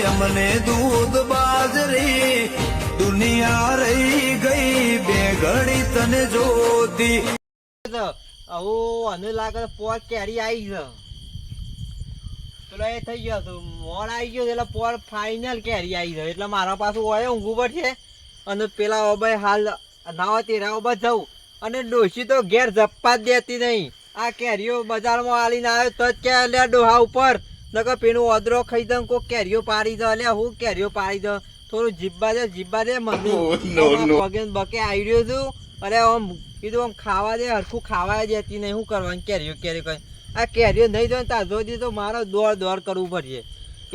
અમને દૂધ બાજરી દુનિયા રહી ગઈ બે ઘડી તને જોતી. આવું અને લાગે પોર કેરી આવી છે પેલો એ થઈ ગયો હતું મોડ આવી ગયો એટલે પોર ફાઈનલ કેરી આવી છે એટલે મારા પાછું હોય ઊંઘું પડશે અને પેલા ઓબાઈ હાલ નાવા તેરા ઓબા જવું અને ડોશી તો ઘેર જપ્પા જ દેતી નહીં. આ કેરીઓ બજારમાં આલીને આવ્યો તો જ કે અલ્યા ડોહા ઉપર નકર પેલું ઓદરો ખાઈ દઉં કોઈ કેરીઓ પાડી દો અલ્યા હું કેરીઓ પાડી દો થોડું જીબ્બા દે મને પગે બકે આવી રહ્યો છું. અરે આમ કીધું આમ ખાવા દે હરખું ખાવા દેતી નહીં. શું કરવાનું કેરીઓ કઈ આ કેરીઓ નહીં દો ને તાર જોઈ તો મારો દોડ કરવું પડશે.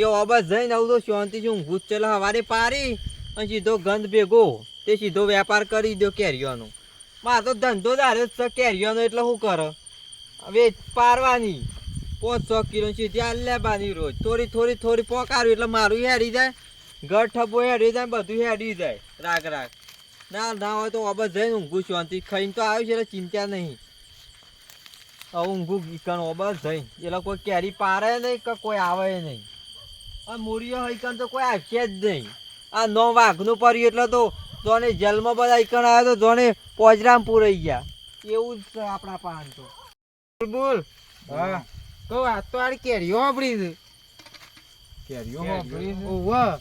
એ ઓબસ જઈને આવું તો શાંતિથી ઊંઘું જ ચલો સવારે પારી અને સીધો ગંધ ભેગો તે સીધો વેપાર કરી દો કેરીઓનો. મારે તો ધંધો ધાર્યો છે કેરીઓનો એટલે શું કરો હવે પારવાની 500 કિલો સીધી આલ્યાબાની રોજ થોડી પોકાર્યું એટલે મારું હેડી જાય ઘર ઠપો હેડી જાય બધું હેડી જાય રાગ ના હોય તો અબસ જઈને ઊંઘું શાંતિ ખાઈને તો આવ્યું છે એટલે ચિંતા નહીં. ઊંઘું ઈકણ અબસ જઈને એટલે કોઈ કેરી પારે નહીં કે કોઈ આવે નહીં. આ મૂળીઓ ઈકણ તો કોઈ આવશે જ નહીં. આ 9 વાઘનું પડ્યું એટલે તો જોને જેલમાં બધા ઈકણ આવ્યો તો જોને પોજરામ પૂરાઈ ગયા એવું જ છે આપણા પાન તો. બોલ હા તો આ તો આ કેરીઓ વાપરી છે કેરીઓ વાપરી ઓવા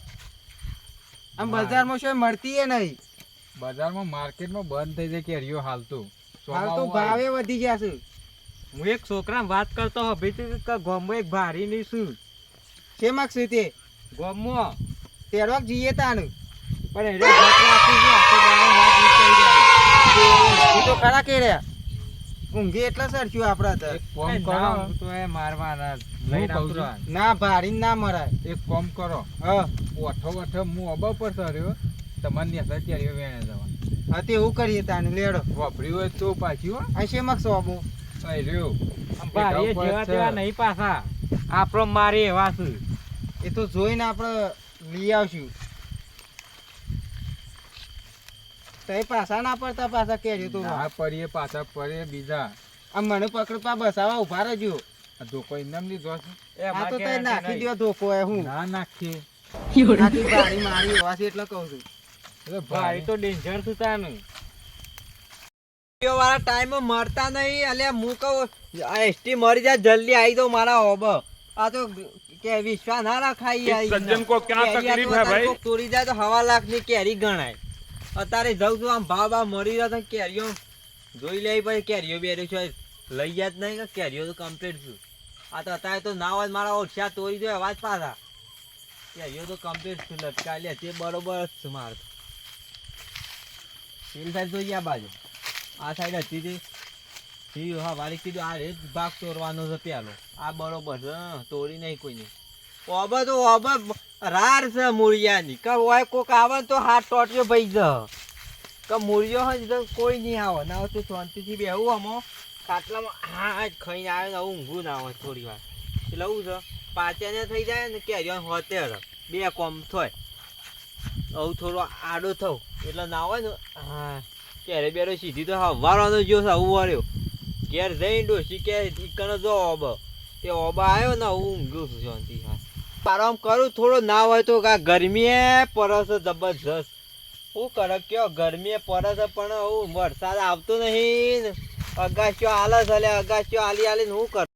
આમ બજારમાં શું મળતી એ નહીં. બજારમાં માર્કેટમાં બંધ થઈ જાય કેરીઓ હાલ તો ભાવે વધી ગયા છે. હું એક છોકરા વાત કરતો હતી કે ગોમમાં એક ભારી ની શું છે માગશું તે ગોમમાં તેડવાક જઈએ તાનું પણ તો ખરા કે રહ્યા ઊંઘે એટલા સરખ્યું આપડા તો મારવાના ના ભારી ના મરાય. એક કામ કરો હા ઓઠો હું અબા પર સર્યો તમારી નેસા કેરીઓ વેણે જવા હા તે એવું કરીએ તાનું લેડો વાપર્યું હોય તો પાછી આ છે માગશો આબુ રહ્યો ભારી જેવા તેવા નહીં પાછા આપણો મારે એવા છે એ તો જોઈને આપણે લઈ આવશું. તઈ પાછા ના પડતા પાછા કેરી તો ના પડીએ પાછા પડે બીજા આ મને પકડવા બસાવા ઉભા રહેજો. આ ધોકો ઇનામ લીધો છે આ તો તઈ નાખી દો ધોકો એ હું ના નાખીએ નાખી ભારી મારી એવા છે એટલે કહું છું. ભારી તો ડેન્જર છું તાનું વાળા ટાઈમ મરતા નહીં અલ્યા હું કહું એસટી મરી જાય જલ્દી આવી દો મારા હોબ. આ તો કે વિશ્વાસ ના રખાઈ સજ્જન કો ક્યાં તકલીફ હે ભાઈ તોડી જાય તો 1.5 લાખની કેરી ગણાય. અત્યારે જઉં છું આમ ભાવ મરી રહ્યા તો કેરીઓ જોઈ લે પછી કેરીઓ બેરી છે લઈ જાય જ નહીં કે કેરીઓ તો કમ્પ્લીટ છું. આ તો અત્યારે તો ના હોય મારા ઓછા તોડી દો અવાજ પાછા કેરીઓ તો કમ્પ્લીટ છું લટકાઈ લે તે બરોબર જ છે મારે પેલી સાઈડ જોઈએ આ બાજુ આ સાઈડ હતી હા વારી કીધું આ રેત ભાગ તોડવાનો છે પેલો આ બરોબર છે તોડી નહીં કોઈ નહીં. ઓબ તો ઓબ રાર છે મૂળિયાની કે હોય કોક આવે તો હાથ ટોટ્યો ભાઈ જ કે મૂળિયો હોય તો કોઈ નહીં આવે ના હોય તો શાંતિથી બેહું આમાં ખાટલામાં હા જ ખાઈને આવે ને ઊંઘું ના હોય થોડી વાર એટલે એવું છે પાચાને થઈ જાય ને કેરીઓ હોતે બે કોમ થાય આવું થોડો આડો થવું એટલે ના હોય ને હા ક્યારે બેરો સીધી તો હવારવાનો જો આવું વર્યો ઘેર જઈને ડોસી કે ઈકણ જો ઓબ તે ઓબા આવ્યો ને હું ઊંઘ્યું છું શાંતિ. હા આરામ કરું થોડો ના હોય તો ગરમી પરસ જબરજસ્ત શું કરે કયો ગરમી પરસ પણ હું વરસાદ આવતો નહીં અગાસ્યો હાલે છે અગાસ્યો હાલી ને શું કર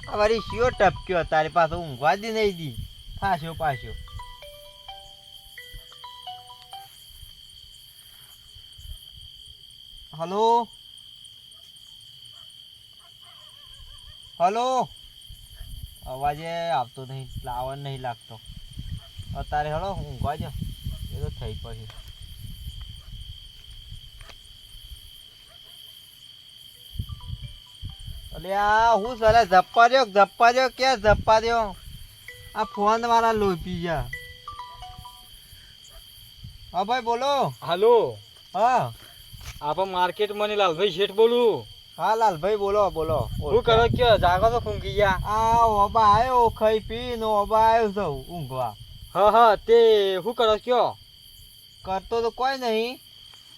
આ વારી શિયો ટપક્યો તારી પાસે ઊંઘવા દી નહીં દી પાછો હલો અવાજે આવતો નહીં લાવન નહીં લાગતો અત્યારે હલો ઊંઘવા જો એ તો થઈ પછી અલે આ હું સરે જપ્પા દો ક્યાં જપ્પા દો આ ફોન વાળા લોપી ગયા. હા ભાઈ બોલો. હાલો હા આપા માર્કેટ માં લાલભાઈ શેઠ બોલું. હા લાલભાઈ બોલો શું કરો કયો જાગો તો ઊંઘી ગયા. આ ઓબા આવ્યો ખાઈ પી નો ઓબા આવ્યો સૌ ઊંઘવા. હા તે શું કરો કયો કરતો તો કોઈ નહીં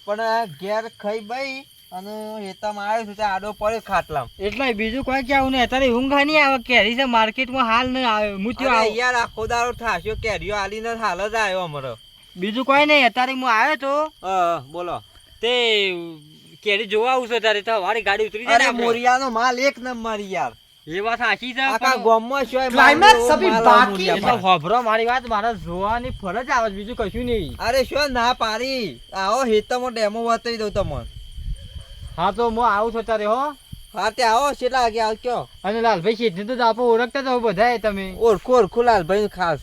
પણ ઘેર ખાઈ ભાઈ અને હેતામાં આવ્યો છું ત્યાં આડો પડ્યો ખાટલામાં. એટલે બીજું કોઈ કેવું નહીં, અત્યારે ઊંઘ નહીં આવે, કેરી છે માર્કેટમાં હાલ નહીં આવે, હું ત્યાં અરે આવું. યાર આખો દાડો ઠાસ્યો કેરીઓ આલીને હાલ જ આવ્યો અમારો. બીજું કોઈ નહીં, અત્યારે હું આવ્યો તો બોલો. તે કેરી જોવા આવું છું ત્યારે તો મારી ગાડી ઉતરી જાય ને અરે આપણે. મોરિયાનો માલ એક નંબર યાર. એ વાત સાચી છે, આખા પણ ગામમાં શોય Climax માલ એવો અભી માલ બાકી મોરિયા એ તો પાસે. હોભળો મારી વાત, મારે જોવાની ફરજ આવે છે, બીજું કશું નહીં. અરે શું ના પાડી, આવો હેતામાં ડેમો બતાવી દઉં તમને. હા તો હું આવું છું ત્યારે હો. હા તે આવો કેટલા વાગે આવજો. અને લાલભાઈ શેઠને તો આપણે ઓળખતા તો બધાય તમે. ઓળખું લાલભાઈ ખાસ.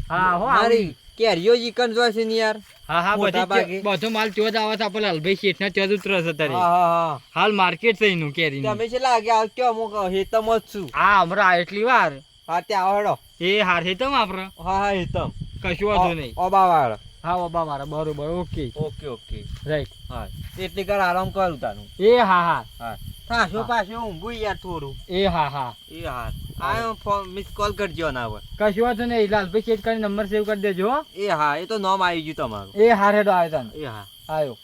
હા હો મારી કેરીઓ ચિકન જોઈ છે ને યાર. હા હા મોટા ભાગે. બધો માલ ત્યાં જ આવે છે, આપણે લાલભાઈ શેઠના ત્યાં જ ઉતરે છે ત્યારે. હા. હાલ માર્કેટ છે એનું કેરીનું. તમે કેટલા વાગે આવજો, હું હેતમ જ છું. હા હમણાં એટલી વાર હા તે આવો હેડો. એ હાર હેતમ આપણે હા હેતમ. કશું વાંધો નહીં. ઓબા વાળો. હા બાબા મારા બરોબર, ઓકે ઓકે. રાઈટ. હા એટલી કર આરામ કરું તાનું. એ હા હા હા પાછો પાછો ઊંઘું યાર થોડું. એ હા હા એ હા આયો ફોન મિસ કોલ કરજો ના હોય. કશું વાંધો નહીં, લાલભાઈ શેઠ કરીને નંબર સેવ કરી દેજો હો. એ હા એ તો નામ આવી ગયું તમારું. એ હાર હેડો આવ્યો તાન એ હા આવ્યો.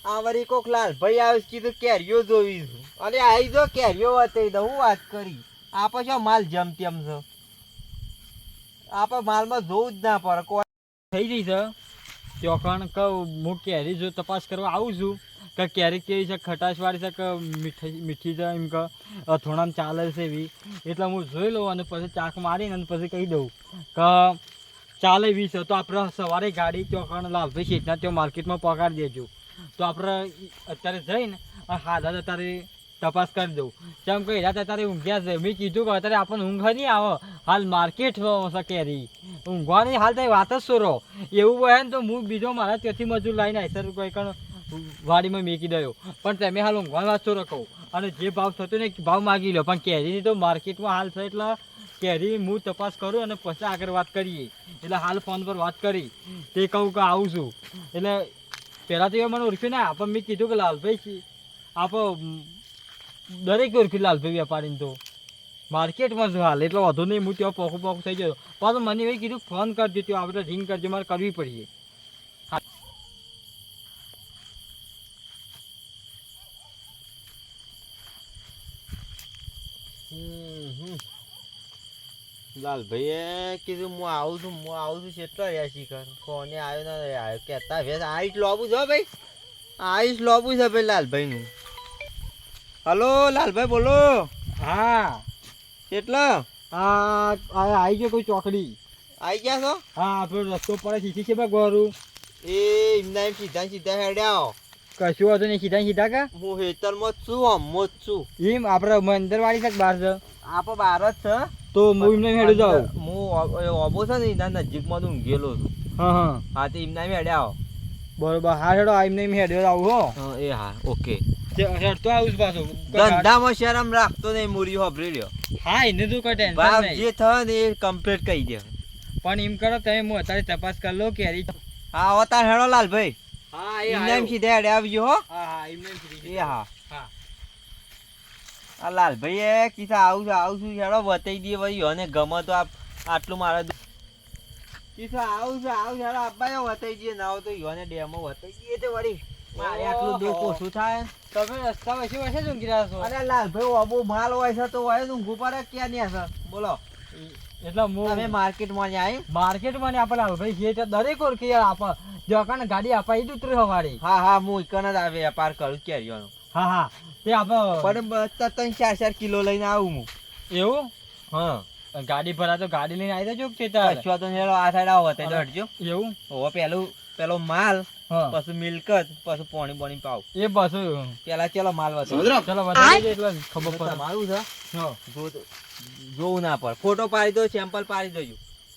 આ વળી કોક લાલભાઈ આવે છે કીધું કેરીઓ જોવી છું. અરે આવી જો કેરીઓ વતાવી દઉં, હું વાત કરી. આપણે શું માલ જેમ તેમ છે, આપણે માલમાં જોવું જ ના પડે. કોઈ થઈ જઈ છે ચોકણ કહું હું કેરી જો તપાસ કરવા આવું છું કે કેરી કેવી છે, ખટાશવાળી છે કે મીઠી છે, એમ કે થોડામાં ચાલે છે એવી. એટલે હું જોઈ લઉં અને પછી ચાક મારીને અને પછી કહી દઉં કે ચાલે એવી છે તો આપણે સવારે ગાડી ચોકણ લાલભાઈ શેઠના ત્યાં માર્કેટમાં પગાડી દેજો. તો આપણે અત્યારે જઈને હાથ અત્યારે તપાસ કરી દઉં. જેમ કહી રહ્યા અત્યારે ઊંઘ્યા છે, મેં કીધું કે અત્યારે આપણને ઊંઘ નહીં આવે, હાલ માર્કેટ છે કેરી ઊંઘવાની હાલ તો વાત જ સોરો. એવું હોય ને તો હું બીજો મારા ત્યાંથી મજૂર લાવીને આઈસર કોઈ કણ વાડીમાં મેકી દયો, પણ તમે હાલ ઊંઘવાની વાત સોરો કહું. અને જે ભાવ થતો ને ભાવ માગી લો, પણ કેરીની તો માર્કેટમાં હાલ છે એટલે કેરી હું તપાસ કરું અને પછી આગળ વાત કરીએ. એટલે હાલ ફોન પર વાત કરી તે કહું કે આવું છું. એટલે પહેલાં તો એ મને ઓળખ્યું ના, પણ મેં કીધું કે લાલભાઈ આપણે દરેક ઓળખ્યું લાલભાઈ વેપારીને તો માર્કેટમાં છું હાલ, એટલે વધુ નહીં હું ત્યાં પોખું થઈ ગયો. પણ મને એવી કીધું ફોન કરજો, ત્યાં આપણે રિંગ કરજો, મારે કરવી પડીએ. લાલભાઈએ કીધું હું આવું છું કેટલો રહ્યા શીખર. ફોને આવ્યો ના આવ્યો કહેતા વેસ આઈસ લોબું છો ભાઈ, આઈસ લોબું છે ભાઈ લાલભાઈનું. હલો લાલભાઈ બોલો. હા કેટલા આવી ગયો કોઈ ચોકડી. આવી ગયા છો? હા આપણો રસ્તો પડે સીધી છે ગોરું. એ એમના એમ સીધા હેડ્યા. કશું વાંધો નહીં, સીધા કા હું હેતરમાં જ છું, અમો જ છું. એમ આપણે અંદર વાળી છે બહાર છે આપો બાર જ છે. તો હું એમને હેડું જાઉં. હું ઓબો છે ને એના નજીકમાં તો ઊંઘેલો છું. હા હા હા તે એમના એમ હેડ્યા. બરોબર. હા હેડો એમને એમ હેડ્યો આવું હો. એ હા ઓકે. હેડતો આવું પાછું. ધંધામાં શરમ રાખતો નહીં, મૂરી હોભરી લ્યો. હા એને તો કઈ ટેન્શન ભાવ નહીં, જે થાય ને એ કમ્પ્લીટ કહી દે. પણ એમ કરો તમે હું અત્યારે તપાસ કરી લો કેરી. હા અવતાર હેડો લાલભાઈ. હા એમના એમ સીધા હેડે આવજો હો. હા હા એમને એમ સીધી. એ હા હા આ લાલભાઈ કીધા આવું છું હેડો બતાવી દઈએ ભાઈ અને ગમે તો આટલું મારે કીધા આવું છું હેડો આપવા બતાવી દઈએ, ના હોય તો યોને ડેમો બતાવી દઈએ તે વળી મારે આટલું દુઃખ ઓછું થાય. તમે રસ્તા વચ્ચે વચ્ચે જ ઊંઘી રહ્યા છો. અરે લાલભાઈ અબો માલ હોય છે તો હોય ઊંઘું પડે ક્યાં નહીં હશે બોલો. એટલે તમે હું માર્કેટમાં આવી. માર્કેટમાં આપણે ભાઈ જે છે દરેક ઓળખી યાર આપણે જકાને ગાડી અપાઈ જ ઉતરી હવારી. હા હું એકન જ આવે વેપાર કરું કેરીઓનો. હા હા તે આપણે પણ 3-4 કિલો લઈને આવું હું. એવું હા ગાડી ભરા તો ગાડી લઈને આવી જજો કે તાર. કશવા તો હેડો આ સાઈડ આવો તો હટજો. એવું હવે પેલો માલ હા પછી મિલકત પછી પોણી પાવ. એ બસ પેલા ચલો માલ વતો ચલો વધારે એટલે ખબર પડે. તમારું છે હા જોવું ના પડે. ફોટો પાડી દો, સેમ્પલ પાડી દેજો.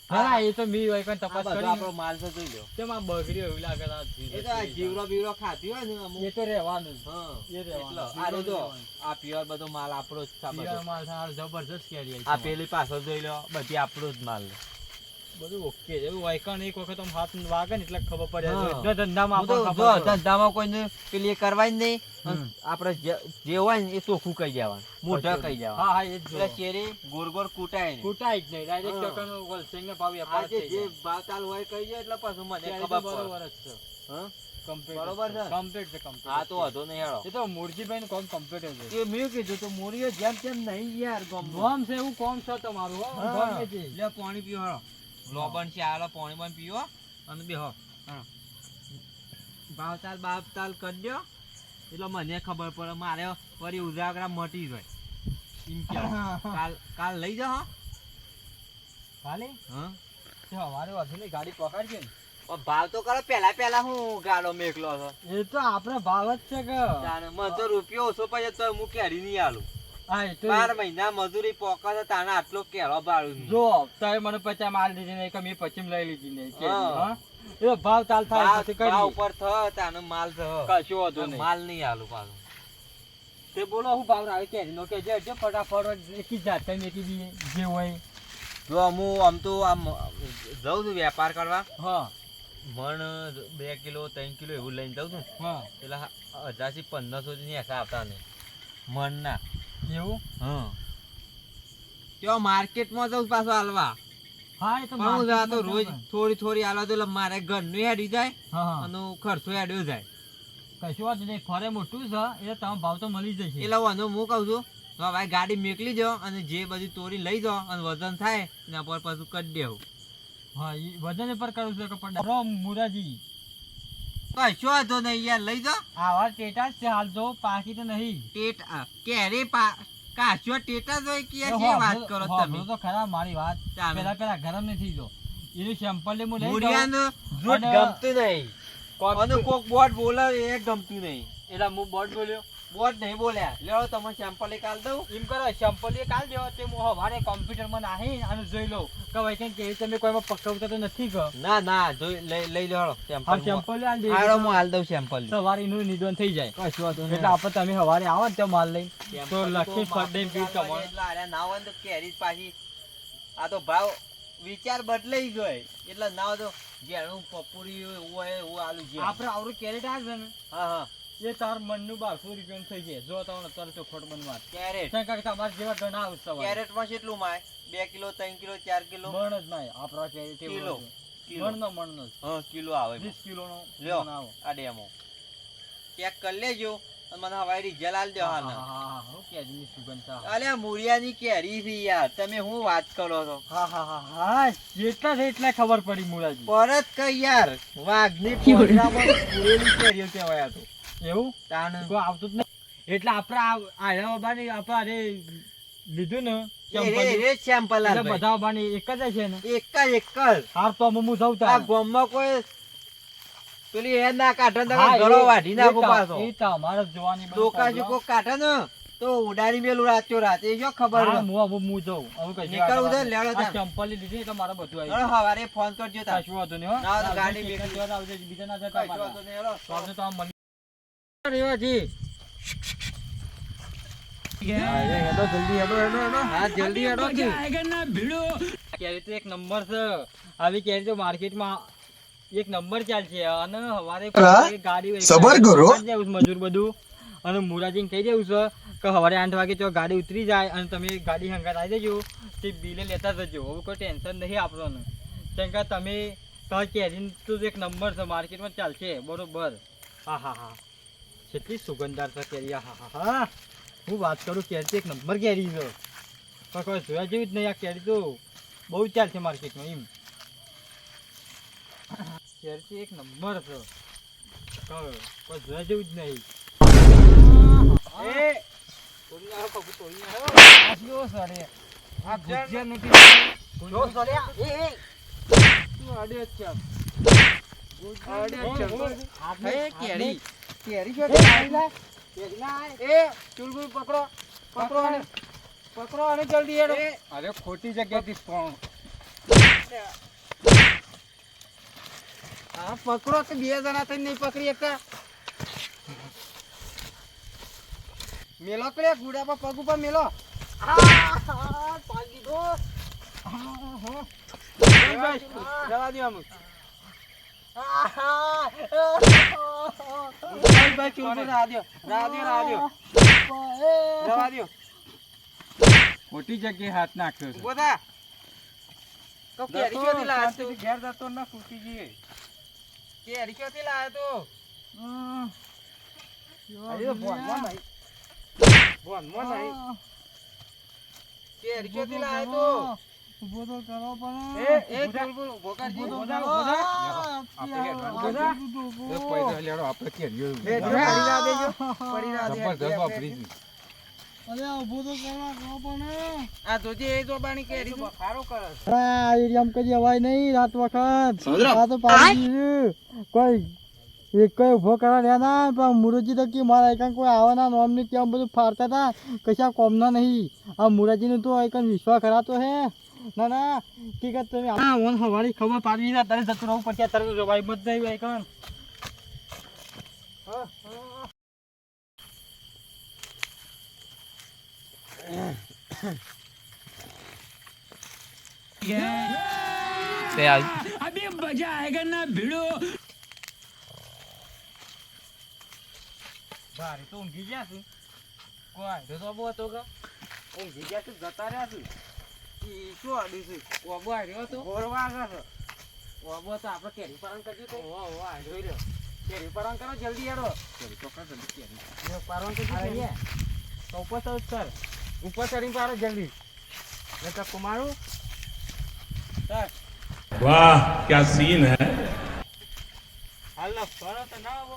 હા એ તો મી હોય કઈ આ તપાસ બધો કરી આપણો માલ છે જોઈ લો. તેમાં બગડ્યો એવું લાગે આ એ તો આ જીવરો બીવરો ખાતી હોય ને અમુક. એ તો રહેવાનું હા એ રહેવાનું. એટલે આ જો આ પ્યોર બધો માલ આપણો જ છે આ બધો. પીવાનો માલ સારો જબરજસ્ત કેરી આ પેલી પાછળ જોઈ લો બધી આપણો જ માલ. બધું ઓકે છે. એવું વાયકણ એક વખત આમ હાથ વાગે ને એટલે ખબર પડે. હા. એટલે ધંધામાં હું તો આપણને જો ખબર પડે. ધંધામાં કોઈને પેલી એ કરવાય જ નહીં. હમ. આપણે જે હોય ને એ ચોખ્ખું કહી દેવાનું, મોઢા કહી દેવાનું. હા હા એ જ એટલે જો. શેરી ગોળ કૂટાય નહીં. કૂટાય જ નહીં ડાયરેક્ટ હા. ટકાનો હોલસેલ ને ભાવ વેપાર આજે થઈ જે જાય. ભાવ ચાલુ હોય કહી દે એટલે પાછું મને કેરી તો ખબર પડે. બરોબર જ છે. હા Complete બરોબર છે? Complete છે, complete હા છે. તો વાંધો નહીં હેડો. એ તો મૂળજીભાઈ નું કામ complete જ છે. એ મેં કીધું તો મોરીઓ જેમ તેમ નહીં યાર ગામમાં. ગામ છે એવું કામ છે તમારું હો. હા. ગામ એ છે. લે પાણી પીવો હેડો. લોબન છે આલો પાણી પણ પીવો અને બેહો. ભાવતાલ બાપતાલ કરી દ્યો એટલે મને ખબર પડે મારે ફરી ઉજાગરા મટી જાય એમ કે કાલ લઈ જાઓ ખાલી હા તે હવારે વધુ નહીં ગાડી પકડજે ને. પણ ભાવ તો કરો પેલા હું ગાડો મેકલો છો એ તો આપણે ભાવ જ છે કે તાણે મને તો રૂપિયો ઓછો પડે તો હું કેરી નહીં આલું હા એ તો 12 મહિના મજૂરી પોકા છે તાણે આટલો કેળો ભાડું નહીં. જો તારે મને 50 માલ દીધી નહીં કે મેં 25 લઈ લીધી નહીં કે હા. હા એ તો ભાવ તાલ થાય ભાવ પછી ભાવ કરી ઉપર થ તાણે માલ થ કશું વાંધો નહીં. માલ નહીં આલું પાછું તે બોલો હું ભાવ આવે કે નો કે જે ફટાફટ એકી જાત એકી બી જે હોય જો હું આમ તો આમ જાઉં છું વેપાર કરવા હા મણ 2 કિલો 3 કિલો એવું લઈને જાઉં છું હા એટલે 1000 થી 1500 ની એસા આવતા નહીં મણના એવું હા ત્યાં માર્કેટમાં જાઉં પાછો હાલવા હા એ તો પણ હું જા તો market રોજ માં થોડી આલો તો એટલે મારે ઘરનું હેડી જાય હા હા અને ખર્ચો હેડ્યો જાય કશું વાત નહીં ફરે મોટું છે એટલે તમે ભાવ તો મળી જશે એટલે વાંધો હું કહું છું તો ભાઈ ગાડી મેકલી દો અને જે બધી તોરી લઈ જાઓ અને વજન થાય એના પર પાછું કરી દેવું હા એ વજન પર કરું છું કે પણ રામ મુરાજી કશો વાંધો નહીં યાર લઈ જાઓ આવા ટેટા છે હાલ તો પાકી તો નહીં ટેટ કેરે કાચો ટેટા જ હોય કે યાર, જે વાત કરો તમે તો ખરા મારી વાત ચાલો. પેલા ગરમ નથી જો એનું સેમ્પલ હું લઈ મુરિયાનું જૂઠ અને- ગમતું નહીં અને કોક બોટ બોલે એ ગમતું નહીં એટલે હું બોટ બોલ્યો બોટ નહીં બોલ્યા લેવો તમે સેમ્પલ એક આલ દઉં એમ કરો સેમ્પલ એક આલ દેવો તે હું હવારે કોમ્પ્યુટરમાં નાખી અને જોઈ લઉં કે ભાઈ કંઈક કેવી તમે કોઈમાં પકવતા તો નથી કે ના ના જોઈ લઈ લો હા સેમ્પલ સેમ્પલ આલ દે હારો હું આલ દઉં સેમ્પલ સવારે એનું નિધન થઈ જાય કશું વાંધો એટલે આપણે તમે હવારે આવો ને તો માલ લઈ તો લખી ફરડે પીટ તમારે એટલે આરે ના હોય ને તો કેરી જ પાછી આ તો ભાવ વિચાર બદલાઈ ગયો એટલે ના હોય તો જેનું પપુરી હોય એવું આલુ છે આપણે આવડું કેરેટ આવે ને હા હા એ તાર મનનું 1200 રૂપિયાનું થઈ જાય જો તમને અત્યારે ચોખવટ બનવા કેરેટ કારણ કે તમારે જેવા ઘણા આવે સવારે કેરેટમાં કેટલું માય 2 કિલો 3 કિલો 4 કિલો મણ જ નહીં આપણા કેરેટ કિલો. કિલો. મણનો હા કિલો આવે 20 કિલોનો લ્યો. મણ આવે આ ડેમો ચેક કરી લેજો અને મને હવાઈ રિઝલ્ટ આલ દો હાલ હા હું કેરીની સુગંધ છે. અલ્યા મુરિયાની કેરી છે યાર તમે હું વાત કરો છો હા જેટલા છે એટલા ખબર પડી મુરાજી પરત કઈ યાર વાઘની પોદરામાં પૂરેલી કેરીઓ કહેવાય આ તો એવું તાણ કોઈ આવતું જ નહીં એટલે આપણે આયા બાબાની આપણે લીધું ને એ સેમ્પલ એટલે બધા બાબાની એક જ છે ને એક જ હાર તો હું જાઉં આ તા ગામમાં કોઈ પેલી એ ના કાઢે ને હા, ઘરો એ- વાઢી નાખો પાછો એ તો અમારે જ જોવાની બધું ડોકા જો problem. કોઈ કાઢે ને તો ઉડાડી મેલું રાત્યો રાત એ જો ખબર હા, હોય. હું જાઉં હવે કશું નીકળવું છે, આગળ લેવડો આ તાર. ચંપલી લીધી એટલે મારે બધું આવી હેડો હવારે ફોન કરજો તાર. કશું વાંધો નહીં હો. ના, તો ગાડી આવજે, બેઠી. એકજ વાર આવજે, બીજા ના જતા કશો વાંધો પાછા. નહીં, હેડો. તો આવજે તો આમ મળી રેવાજી. હા, જલ્દી હેડો જી. કેરી તો એક નંબર છે આવી કેરી તો માર્કેટમાં એક નંબર ચાલશે અને હવારે ગાડી સબર કરો. મજૂર બધું અને મુરાજીને કહી દેવું છે કે સવારે 8 વાગે તો ગાડી ઉતરી જાય અને તમે ગાડી હંગાત આવી દેજો તે બિલે લેતા જજો હવે કોઈ ટેન્શન નહીં આપણને કેમ કે તમે કેરી તો એક નંબર છે માર્કેટમાં ચાલશે બરોબર હા હા હા કેટલી સુગંધદાર છે કેરી હા હા હા હું વાત કરું કેરી તો એક નંબર કેરી છે પણ કોઈ જોયા જેવી જ નહીં આ કેરી તો બહુ ચાલશે માર્કેટમાં એમ કેરી તો એક નંબર છે કોઈ જોયા જેવું જ નહીં એ તોડી નાખો પગું તોડી નાખો આ શું સરે આ ગુજ્જા નથી જો સરે એ આડે જ છે આડે જ છે એ કેરી. કેરી શું કેરી ના એ ચુલબુલ પકડો પકડો આને પકડો આને જલ્દી હેડો અરે ખોટી જગ્યાથી સ્પોન હા, પકડો કે 2 જણા થઈને નહીં પકડી શકતા. મેલો કરે ગુડા પર પગ ઉપર મેલો. જવા દ્યો આમ. ભાઈ, ચૂપ રહા દ્યો. જવા દ્યો. ખોટી જગ્યાએ હાથ નાખ્યો છે ઊભો થા. તો કેરી ક્યાંથી લાવ્યો તું? ઘેર જતો ના ફૂટી જઈએ કેરી ક્યાંથી લાવ્યો તું? અરે ભોનમાં નહીં. ભોનમાં નહીં. કેરી ક્યાંથી લાવ્યો તો? ઉભો તો કરો પણ એ બુલબુલ, ઉભો કરજે. આપણે લેડો આપણે કેરીઓ એ જો પડી રહ્યા દેજો. પડી રહ્યા દે. જબરદસ્ત વાપરી છે. અરે ઉભો તો કરો પણ આ જોજે એ જોબાની કેરી તો બખારો કરે છે. આ એરિયામાં કદી અવાય નહીં રાત વખત આ તો પાડી દીધું. કોઈ એક કોઈ ઉભો કરવા રહ્યા ના પણ મુરજી તો કે મારા એક કોઈ આવવાના નોમની કેમ બધું ફાડતા હતા કશા કોમના નહીં. આ મુરાજીનું તો એક વિશ્વાસ કરાતો હે. ના ના ઠીક જ તમે હા ઓન હવારી ખબર પાડવી ના તારે જતું રહું પડશે તારે જવાય મત નહીં ભાઈ કણ ભારે તો ઊંઘી ગયા છું. કોઈ તો બહુ હતો કે ઊંઘી ગયા છું જતા રહ્યા છું. ઈ શું આડું છે? ઓબો આવ્યો તો ગોરવા છે. ઓબો તો આપણે કેરી પારણ કરજો તો ઓ જોઈ રહ્યો. કેરી પારણ કરો જલ્દી હેડો. કેરી તો કાઢ જલ્દી કેરી. એ પારણ કરજો જલ્દી. તો ઉપર તો સર ઉપર ચડીને પારો જલ્દી. ને તો કુમારું સર वाह क्या सीन है હાલ ના ફરો તો ના આવો.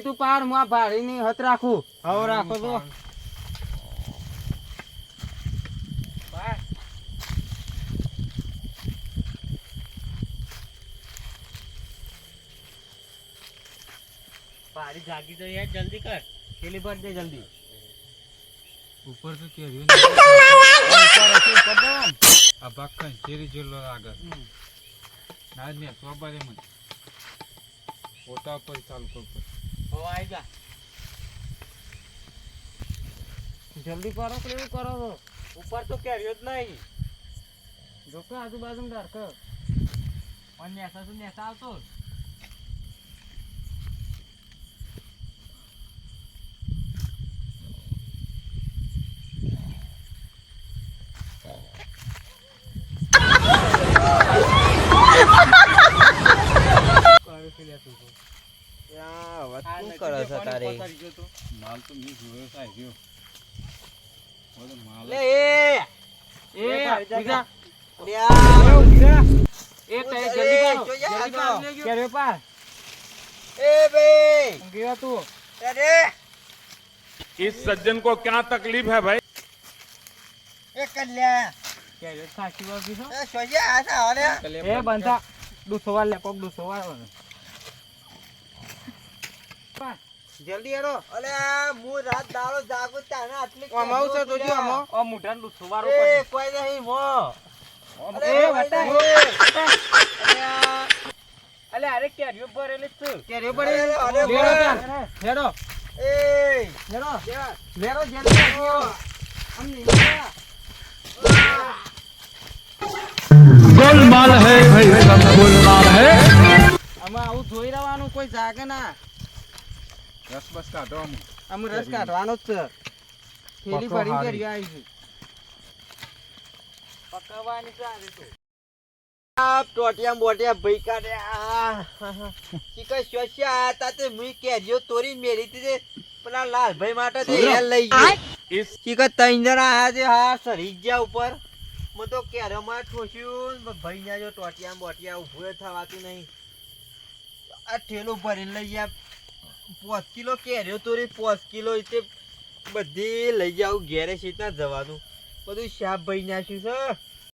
તું પાર માં ભાડી ની હત રાખું. હવે રાખો તો ભારી જાગી તો યાર જલ્દી કર. પેલી ભર દે જલ્દી. ઉપર તો કેરીઓ આ બાકન ચેરી જેલો આગળ ના ને સોબારે મને ફોટા પર ચાલુ કર હો આઈ જા. જલ્દી પારો કેવું કરો છો? ઉપર તો કેરીઓ જ નહીં. જો કે આજુબાજુ ડર કર. અને નેસા શું નેસા આવતો. માલ તો મી જોયો થાય ગયો ઓલો માલ इस सज्जन को क्या तकलीफ है भाई જલ્દી હેડો. અલે હું રાત દાડો જાગું તાને આટલી અમાઉ છે તો જો અમાઉ ઓ મુઠાન દુસવારો પડે. એ કોઈ નહીં મો. અલે વટા. અલે અરે કેરીઓ ભરેલી છે. કેરીઓ ભરેલી. હેડો. એ હેડો. લેરો જલ્દી આવો. આમ નીકળ્યા. गोलमाल है भाई सब गोलमाल है આમાં આવું જોઈ રહેવાનું કોઈ જાગે ના. રસ બસ કાઢો આમ રસ કાઢવાનો જ છે. થેલી ભરીને કેરીઓ આવી છે. પકવવાની છે આજે તો. આ ટોટિયા બોટિયા ભઈ કાઢ્યા. ચીકર શોષ્યા હતા તે મુઈ કેરીઓ તોડીને મેલી હતી પેલા લાલભાઈ માટે તે હેલ લઈ ગયો. ચીકર ત્રણ જણા આયા છે. હા સરી ગયા ઉપર. હું તો કેરોમાં ઠોસ્યું ભાઈ ના જો ટોટિયા બોટિયા ઉભું થવાતું નહીં. આ ઠેલો ભરીને લઈ ગયા. 5 કિલો કેરીઓ તોડી 5 કિલો તે બધી લઈ જાવ ઘેરે સીધા જવાનું બધું શાક ભાઈ નાખ્યું છે.